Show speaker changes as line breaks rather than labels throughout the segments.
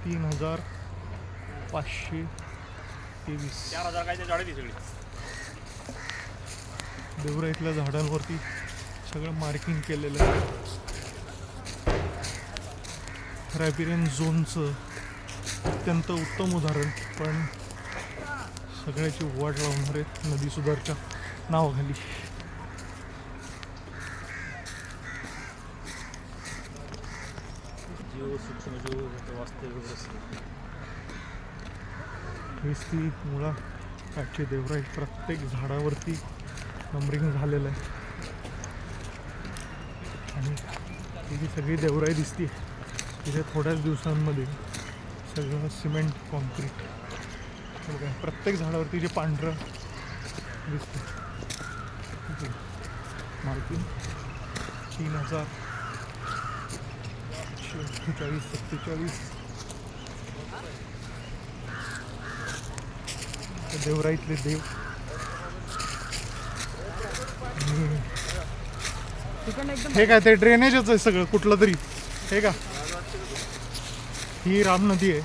3523.
4000 काय ते झाडं ती सगळी.
देवराईतल्या झाडांवरती सगळं मार्किंग केलेलं आहे. रायपिरियन झोनचं अत्यंत उत्तम उदाहरण, पण सगळ्याची वाट लावणारे नदी सुधारच्या नावाखाली.
जीव सूक्ष्मजीव वास्तविक
हीच ती मुळा काठची देवराई. प्रत्येक झाडावरती नंबरिंग झालेलं आहे आणि ही जी सगळी देवराई दिसते तिथे थोड्याच दिवसांमध्ये सगळं सिमेंट कॉन्क्रीट. बघा प्रत्येक झाडावरती जे पांढरं दिसतं मार्किंग 3047. देवराईतले देव. हे काय ते ड्रेनेजच आहे सगळं कुठलं तरी. हे का ही राम नदी आहे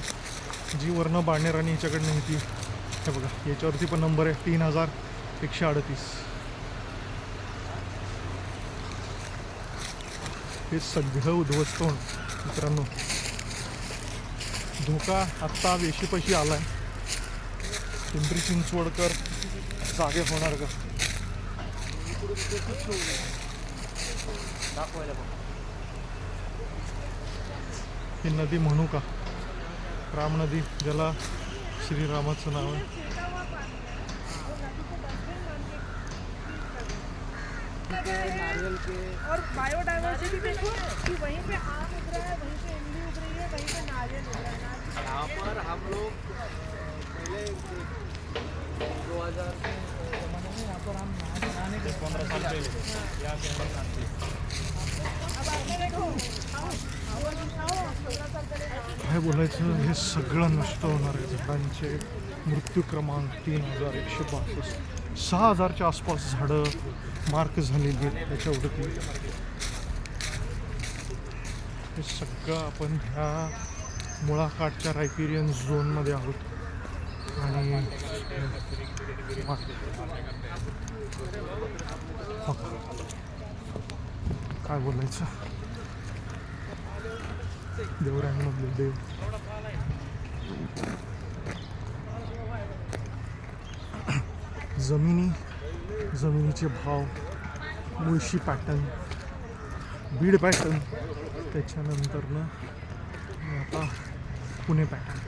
जी वरनं बाणेर आणि याच्याकडनं येते. हे बघा याच्यावरती पण नंबर आहे 3138. हे सगळं उद्ध्वस्त होऊन मित्रांनो. धोका आत्ता वेशीपाशी आला आहे. पिंपरी चिंचवडकर जागे होणार का? ही नदी म्हणू का राम नदी, ज्याला श्रीरामाचं नाव आहे.
नारियल के और बायोडाइवर्सिटी देखो कि वहीं पे आम उग रहा है, वहीं पे इमली उग रही है, वहीं पे नारियल उग रहा है.
यहाँ पर हम लोग पहले 2000 के ज़माने में यहाँ पर हम नहाने के
15 साल पहले या
अब आगे देखो
काय बोलायचं, हे सगळं नष्ट होणार आहे. झाडांचे मृत्यू क्रमांक 3162. 6000च्या आसपास झाडं मार्क झालेली आहेत त्याच्यावरती. हे सगळं आपण ह्या मुळाकाठच्या रायपिरियन झोनमध्ये आहोत आणि काय बोलायचं, देवरांमधले देव. जमिनीचे भाव, मुळशी पॅटर्न, बीड पॅटर्न, त्याच्यानंतरनं आता पुणे पॅटर्न.